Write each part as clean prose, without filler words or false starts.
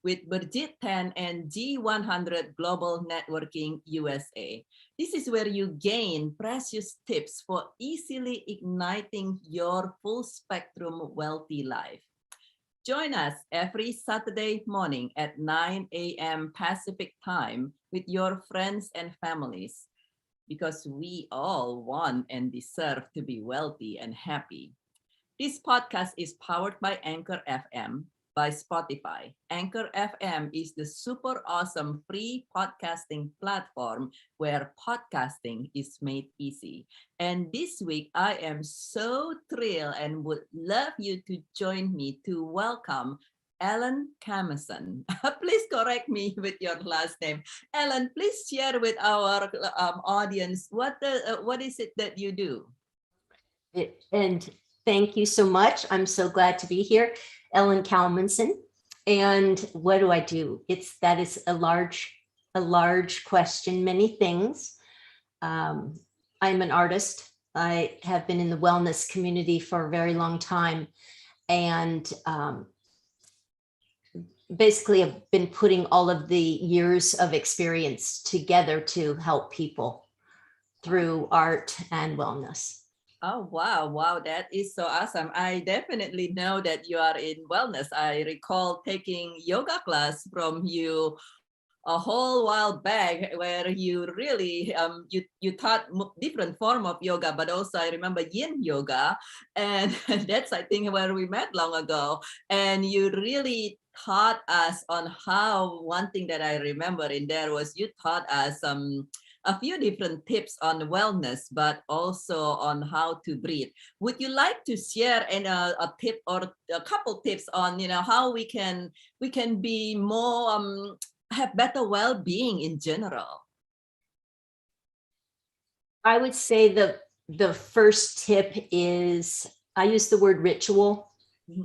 with Brigitte Tan and G100 Global Networking USA. This is where you gain precious tips for easily igniting your full spectrum wealthy life. Join us every Saturday morning at 9 a.m. Pacific time with your friends and families because we all want and deserve to be wealthy and happy. This podcast is powered by Anchor FM by Spotify. Anchor FM is the super awesome free podcasting platform where podcasting is made easy. And this week, I am so thrilled and would love you to join me to welcome Ellen Camerson. Please correct me with your last name. Ellen, please share with our audience what is it that you do? And thank you so much. I'm so glad to be here. Ellen Kalmanson. And what do I do? That is a large question, many things. I'm an artist. I have been in the wellness community for a very long time. And basically I've been putting all of the years of experience together to help people through art and wellness. Oh, wow. Wow. That is so awesome. I definitely know that you are in wellness. I recall taking yoga class from you a whole while back where you really, you taught different form of yoga, but also I remember yin yoga. And that's, I think, where we met long ago. And you really taught us on how, one thing that I remember in there was you taught us a few different tips on wellness, but also on how to breathe. Would you like to share a tip or a couple tips on, how we can be more, have better well-being in general? I would say the first tip is, I use the word ritual. Mm-hmm.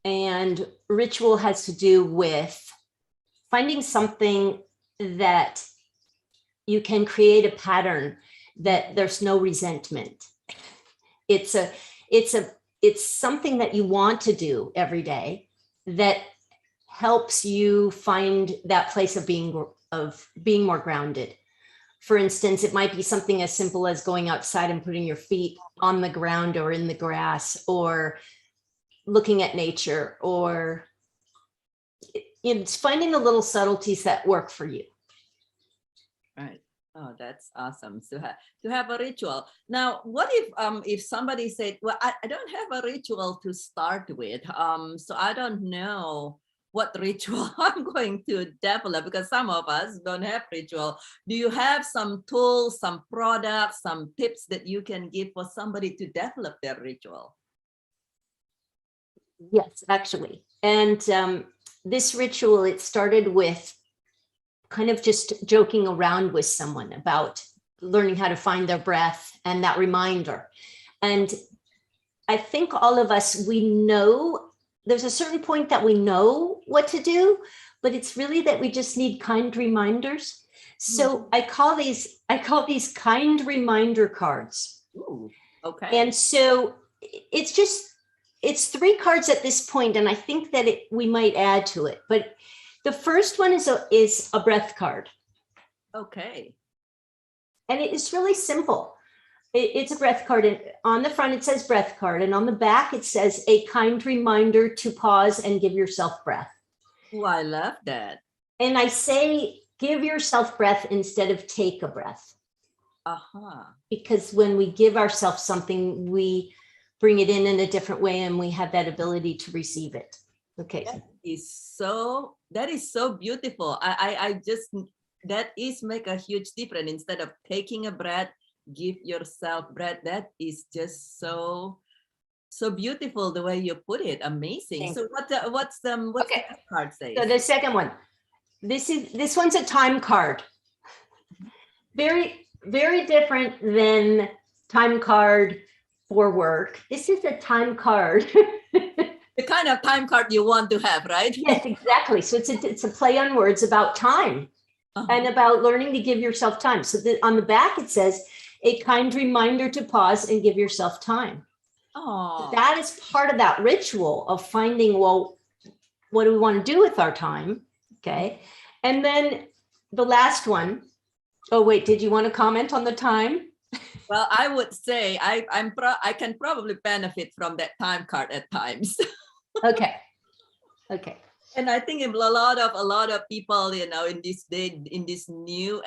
And ritual has to do with finding something that you can create a pattern that there's no resentment. It's something that you want to do every day that helps you find that place of being more grounded. For instance, it might be something as simple as going outside and putting your feet on the ground or in the grass, or looking at nature, or it's finding the little subtleties that work for you. Right. Oh, that's awesome. So to have a ritual. Now, what if somebody said, well, I don't have a ritual to start with. So I don't know what ritual I'm going to develop, because some of us don't have ritual. Do you have some tools, some products, some tips that you can give for somebody to develop their ritual? Yes, actually. And this ritual, it started with kind of just joking around with someone about learning how to find their breath and that reminder. And I think all of us, we know there's a certain point that we know what to do, but it's really that we just need kind reminders. So I call these kind reminder cards. Ooh, okay. And so it's 3 cards at this point, and I think that we might add to it, but the first one is a breath card. Okay. And it is really simple. It's a breath card. And on the front, it says breath card. And on the back, it says a kind reminder to pause and give yourself breath. Oh, I love that. And I say, give yourself breath instead of take a breath. Uh-huh. Because when we give ourselves something, we bring it in a different way, and we have that ability to receive it. Okay. That is so beautiful. I just, that is make a huge difference. Instead of taking a breath, give yourself breath. That is just so beautiful the way you put it. Amazing. So what's the card say? So the second one, this one's a time card. Very, very different than time card for work. This is a time card. The kind of time card you want to have, right? Yes, exactly. So it's a play on words about time. And about learning to give yourself time. So on the back, it says a kind reminder to pause and give yourself time. Oh, So that is part of that ritual of finding, well, what do we want to do with our time? Okay. And then the last one. Oh, wait, did you want to comment on the time? Well, I would say I can probably benefit from that time card at times. Okay. Okay. And I think a lot of people, you know, in this day, in this new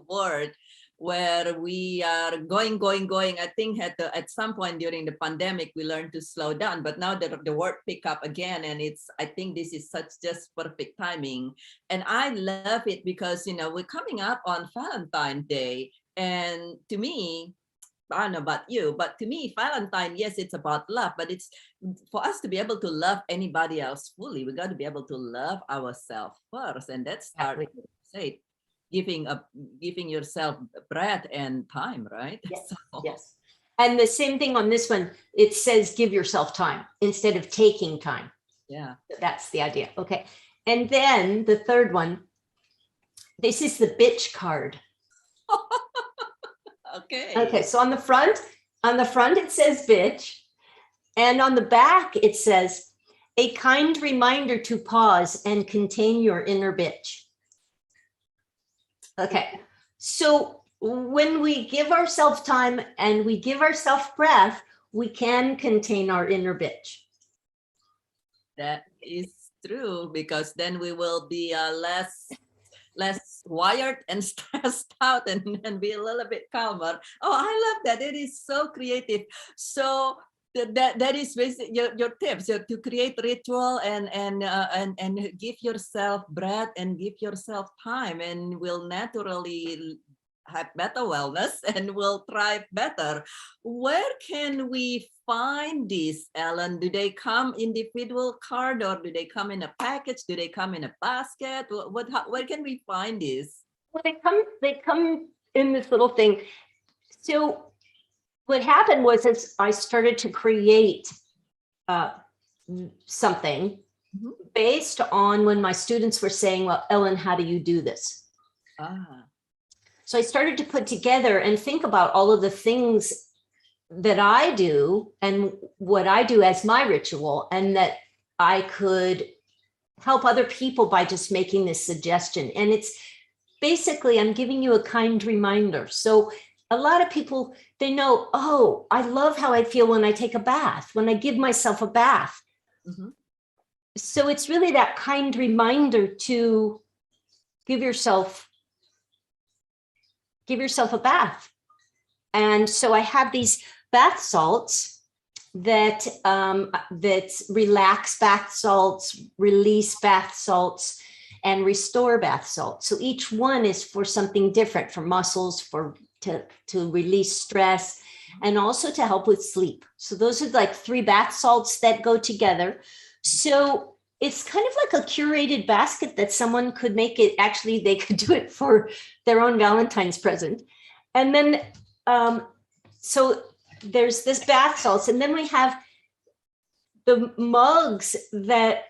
world where we are going. I think at some point during the pandemic, we learned to slow down, but now the world pick up again. And I think this is such just perfect timing. And I love it because, you know, we're coming up on Valentine's Day. And to me, I don't know about you, but to me, Valentine, yes, it's about love, but it's for us to be able to love anybody else fully, we got to be able to love ourselves first. And that's start say giving yourself breath and time, right? Yes. So. Yes. And the same thing on this one, it says give yourself time instead of taking time. Yeah. That's the idea. Okay. And then the third one, this is the bitch card. Okay. Okay. So on the front it says bitch. And on the back, it says a kind reminder to pause and contain your inner bitch. Okay. So when we give ourselves time and we give ourselves breath, we can contain our inner bitch. That is true, because then we will be less wired and stressed out and be a little bit calmer. Oh, I love that. It is so creative. So that is basically your tips, to create ritual and give yourself breath and give yourself time, and will naturally have better wellness and will thrive better. Where can we find this, Ellen? Do they come individual card, or do they come in a package? Do they come in a basket? Where can we find this? Well, they come in this little thing. So what happened was, as I started to create something based on when my students were saying, well, Ellen, how do you do this? So I started to put together and think about all of the things that I do and what I do as my ritual, and that I could help other people by just making this suggestion. And it's basically, I'm giving you a kind reminder. So a lot of people, they know, oh, I love how I feel when I take a bath, when I give myself a bath. Mm-hmm. So it's really that kind reminder to give yourself a bath. And so I have these bath salts that relax bath salts, release bath salts, and restore bath salts. So each one is for something different, for muscles, to release stress, and also to help with sleep. So those are like 3 bath salts that go together. So it's kind of like a curated basket that someone could make it. Actually, they could do it for their own Valentine's present. And then, so there's this bath salts, and then we have the mugs that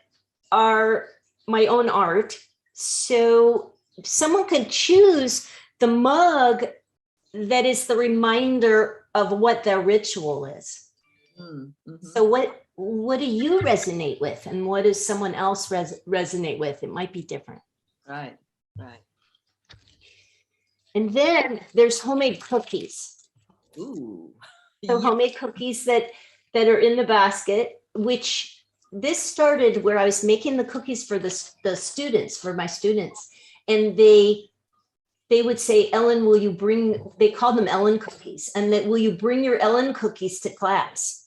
are my own art. So someone could choose the mug that is the reminder of what their ritual is. Mm-hmm. So what do you resonate with, and what does someone else resonate with? It might be different. Right. And then there's homemade cookies. Ooh. So homemade cookies that are in the basket, which this started where I was making the cookies for the students, for my students. And they would say, Ellen, will you bring, they called them Ellen cookies, and that, will you bring your Ellen cookies to class?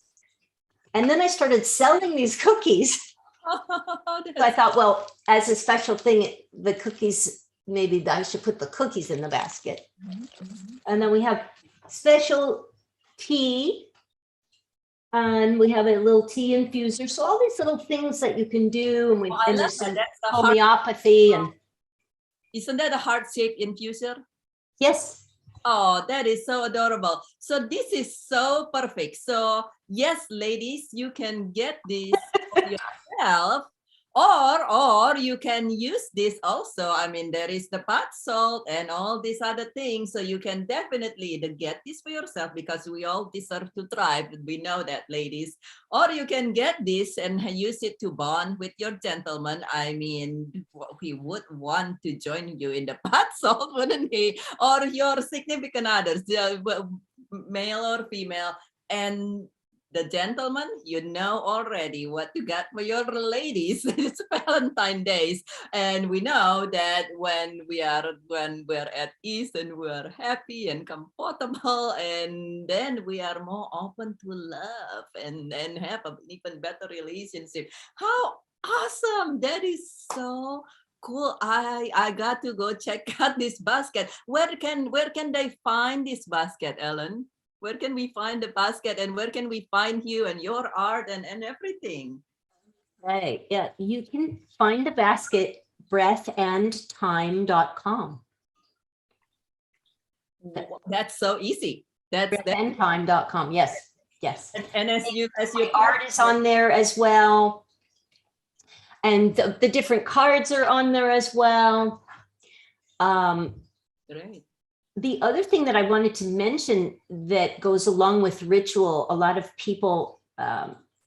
And then I started selling these cookies. So I thought, well, as a special thing, the cookies, maybe I should put the cookies in the basket. Mm-hmm. And then we have special tea, and we have a little tea infuser. So all these little things that you can do, and and there's some homeopathy. And isn't that a heart-shaped infuser? Yes. Oh, that is so adorable. So this is so perfect. So yes, ladies, you can get this for yourself, Or you can use this also. I mean, there is the bath salt and all these other things. So you can definitely get this for yourself, because we all deserve to thrive. We know that, ladies. Or you can get this and use it to bond with your gentleman. I mean, he would want to join you in the bath salt, wouldn't he? Or your significant others, male or female. And the gentleman, you know already what you got for your ladies. It's Valentine's Days, and we know that when we're at ease and we're happy and comfortable, and then we are more open to love and have an even better relationship. How awesome! That is so cool. I got to go check out this basket. Where can they find this basket, Ellen? Where can we find the basket, and where can we find you and your art and everything? Right. Yeah. You can find the basket breathandtime.com. That's so easy. That's breathandtime.com. Yes. Yes. and as you art is on there as well. And the different cards are on there as well. Great. The other thing that I wanted to mention that goes along with ritual, a lot of people,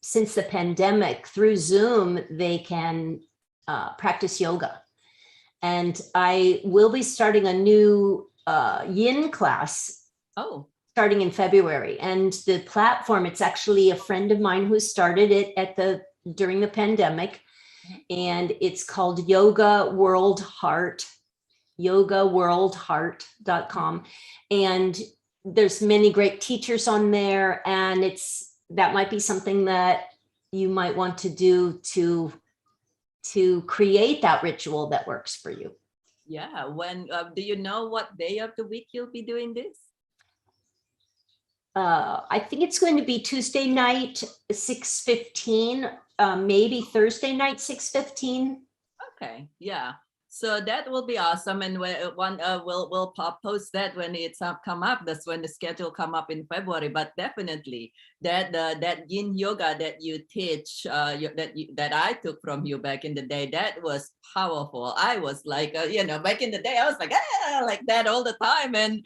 since the pandemic, through Zoom, they can practice yoga. And I will be starting a new yin class starting in February. And the platform, it's actually a friend of mine who started it during the pandemic. And it's called yogaworldheart.com, and there's many great teachers on there, and that might be something that you might want to do to create that ritual that works for you. Yeah. When do you know what day of the week you'll be doing this? I think it's going to be Tuesday night 6:15, maybe Thursday night 6:15. Okay. Yeah. So that will be awesome, and we'll post that when it's come up. That's when the schedule come up in February. But definitely that yin yoga that you teach, that I took from you back in the day, that was powerful. I was like, back in the day, I was like like that all the time, and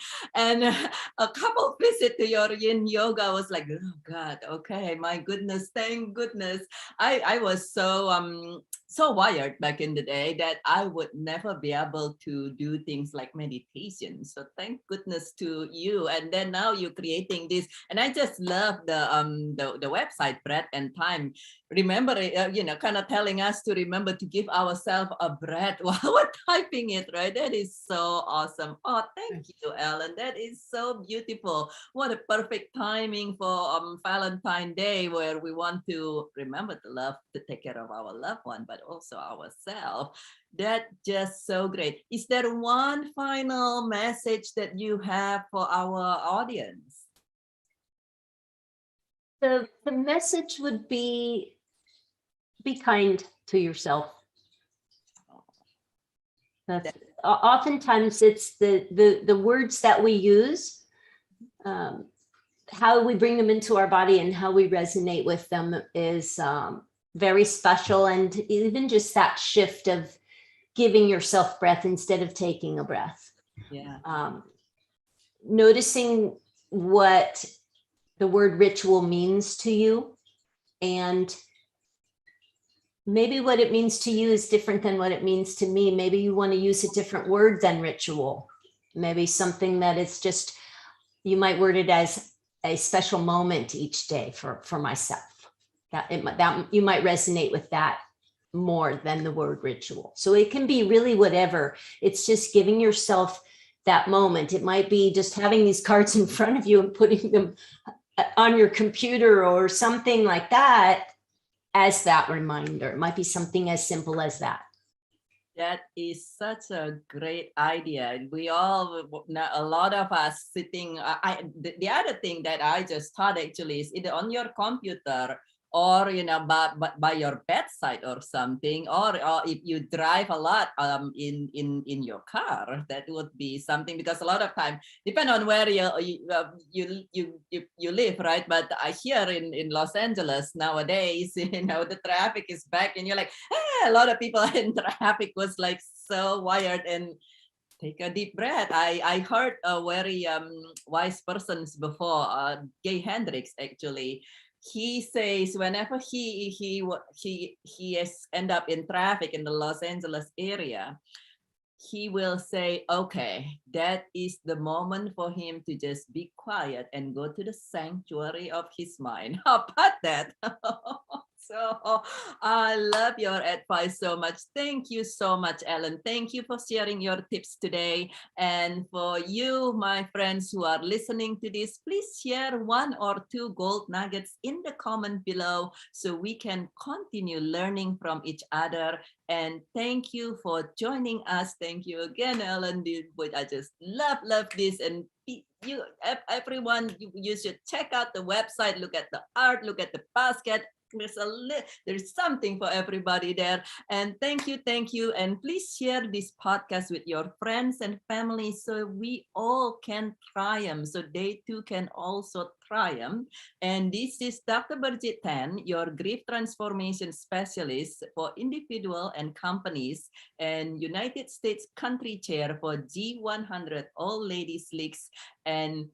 a couple visit to your yin yoga, I was like, oh God, okay, my goodness, thank goodness. I was so wired back in the day that I would never be able to do things like meditation. So thank goodness to you. And then now you're creating this, and I just love the website Breath and Time. Remember, kind of telling us to remember to give ourselves a breath while we're typing it, right? That is so awesome. Oh, thank you, Ellen. That is so beautiful. What a perfect timing for Valentine's Day, where we want to remember to take care of our loved one, but also ourselves. That just so great. Is there one final message that you have for our audience? The message would be kind to yourself. Oftentimes it's the words that we use, how we bring them into our body and how we resonate with them is very special. And even just that shift of giving yourself breath instead of taking a breath. Yeah. Noticing what the word ritual means to you, and maybe what it means to you is different than what it means to me. Maybe you want to use a different word than ritual. Maybe something that is just, you might word it as a special moment each day for myself. That you might resonate with that more than the word ritual. So it can be really whatever. It's just giving yourself that moment. It might be just having these cards in front of you and putting them on your computer or something like that as that reminder. It might be something as simple as that. That is such a great idea. We all, a lot of us sitting, the other thing that I just thought actually is either on your computer or by your bedside or something, or if you drive a lot in your car, that would be something, because a lot of time depend on where you live, right? But here in Los Angeles nowadays, the traffic is back, and you're like, a lot of people in traffic was like so wired. And take a deep breath. I heard a very wise person before, Gay Hendricks actually. He says whenever he has end up in traffic in the Los Angeles area, he will say, okay, that is the moment for him to just be quiet and go to the sanctuary of his mind. How about that? So I love your advice so much. Thank you so much, Ellen. Thank you for sharing your tips today. And for you, my friends who are listening to this, please share 1 or 2 gold nuggets in the comment below so we can continue learning from each other. And thank you for joining us. Thank you again, Ellen. I just love this. And everyone, you should check out the website, look at the art, look at the basket. There's something for everybody there. And thank you, and please share this podcast with your friends and family so we all can triumph, so they too can also triumph. And this is Dr. Birgit Tan, your grief transformation specialist for individual and companies, and United States country chair for G100 All Ladies Leagues. And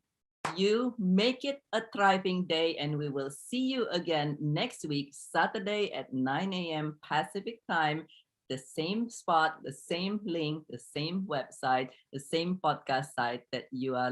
you make it a thriving day, and we will see you again next week, Saturday at 9 a.m. Pacific time, the same spot, the same link, the same website, the same podcast site that you are